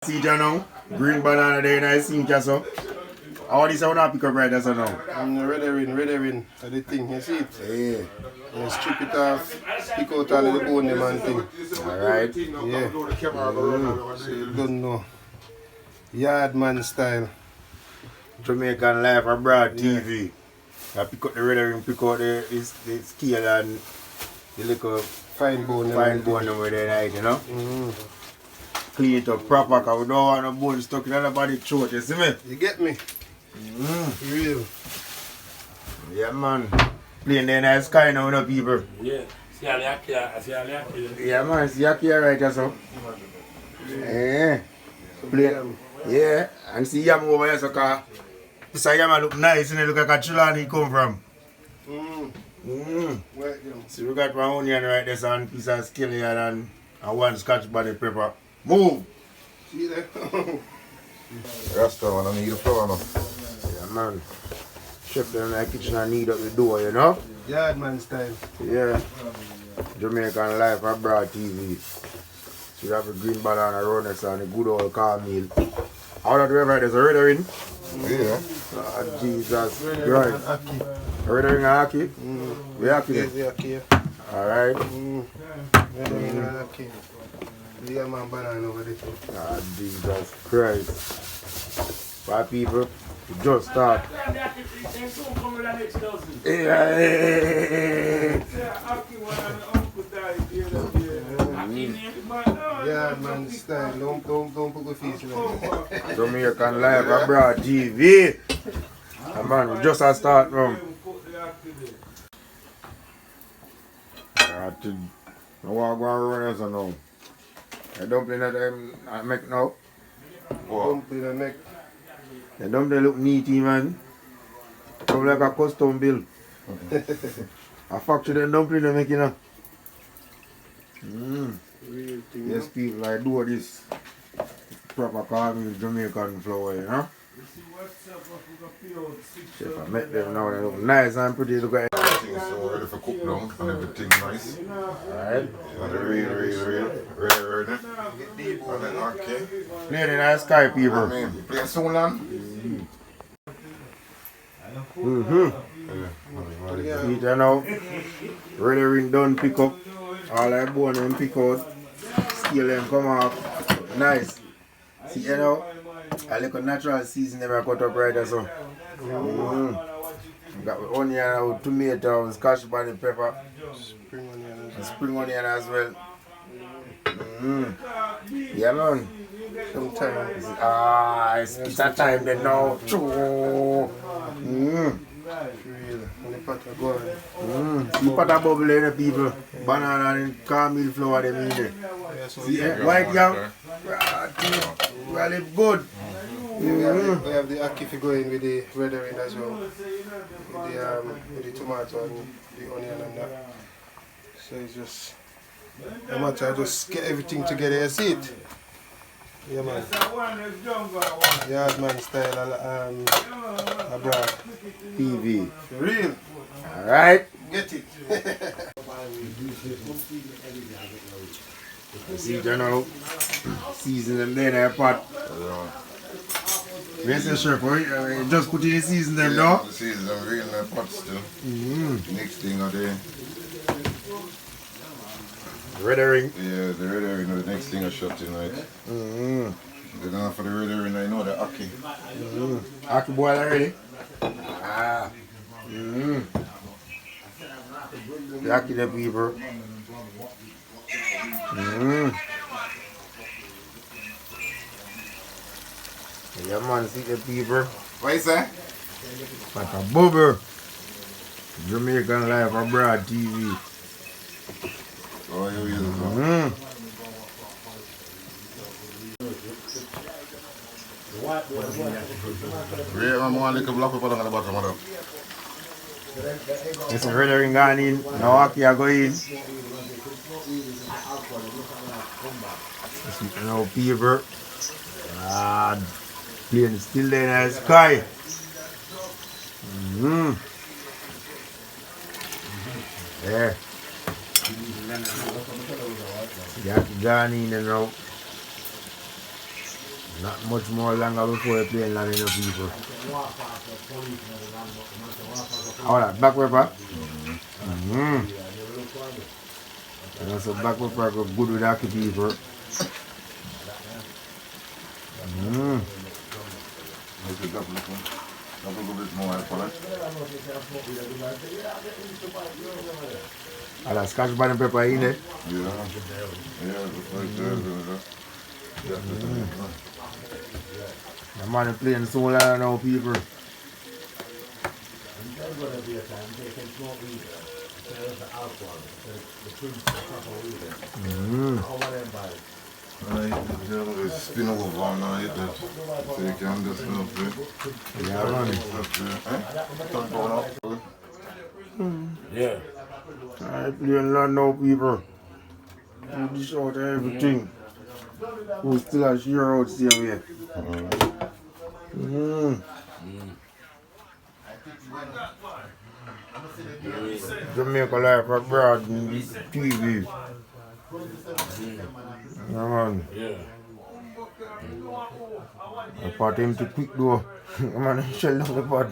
See it now? Green banana there in the sink so. All this I pick up right there so now. Red herring, so the thing, you see it? Yeah. And strip it off, pick out all the bone them and thing. Alright. Yeah. So you don't know. Yardman style. Jamaican Life Abroad TV. I pick up the red herring, pick out the scale and the little fine bone over there, you know? Clean it up proper because we don't want no bone stuck in anybody's throat, you see me? You get me? Real. Yeah, man. Playing there in the sky now, you know, people. Yeah. See Ackee. Yeah, man. See Ackee right there, so. Yeah. Play. Yeah. And see Yam over here, so because this Yam look nice, and look like a chillani he come from. So we got one onion right there, so and piece of scallion and one scotch bonnet pepper. Move! See there? Rasta man, I need a flour now. Yeah, man. Chef them in the kitchen and need up the door, you know? Yardman style. Yeah. Jamaican Life Abroad TV. So you have a green banana runners and a good old cornmeal. All that river there's a red herring. Yeah. Oh, Jesus Christ. Red herring and Ackee? We Ackee? Yes, we Ackee. Alright. Red herring and Ackee. The man banana over there. Oh, Jesus Christ. Bye people. We just start. Yeah, man, style. Don't put the face in it. Jamaican Life Abroad TV. And man, we just a start now. I want to go and run this now. The dumpling that I make now. Dumpling I make. The dumpling look neaty, man. Come like a custom build. I factory the dumpling I make, you know. Yes, people, I do this proper cornmeal Jamaican flour, you know. Chef, I met them now, they look nice and pretty. Look at Everything's so ready for cook now and everything nice. Alright. And the real, ready. And then okay. Playing in the sky, people. I mean, play soon, land. Eat you now. Ready ring done pick up. All that bone and pick out. Scale them come off. Nice. See you know. A little natural season them I cut up right there so. Got with onion with tomato, with scotch bonnet pepper. Spring onion as well. Yeah man. Sometimes. It's that time then now. Real. When the pot are going. See pot of bubble in the people. Banana and cornmeal flour them in there. See white yam. Well it's good. We have the Ackee going with the red herring as well. With the tomato and the onion and that. So it's just a matter of just get everything together, you see it? Yeah man. Yardman style abroad. TV. For real. Alright. Get it. See you know. Season them there in the pot. Where's the chef? Just put in the season them now. The season them real in the pot still. Next thing are the Red herring. yeah, the red herring, the next thing I shot tonight. Then after the red herring I know the Ackee. Ackee boil already? The Ackee the people. Yeah man, see the people. What you say? Like a bubble. Jamaican Life Abroad TV. Oh, you use it. Yeah, I'm one little black pepper down at the bottom of that. It's a red herring gone in. Now Ackee are going in. See now people. Plane still there in the sky. There. Got gone in and now. Not much more longer before you play land in the people. All that black pepper. And also black pepper go good with Ackee people. Make it double a little bit more for it. And that scotch bonnet pepper in it. Yeah, just like that. The man is playing so loud now, people. Spin over and I eat that. So you can just help it. Yeah, man. Yeah. I play a lot now, people. We dish out everything. We still a share out same way. Jamaica life abroad in the TV. Yeah, man. Yeah. I part him to quick though. Man, shell down the pot.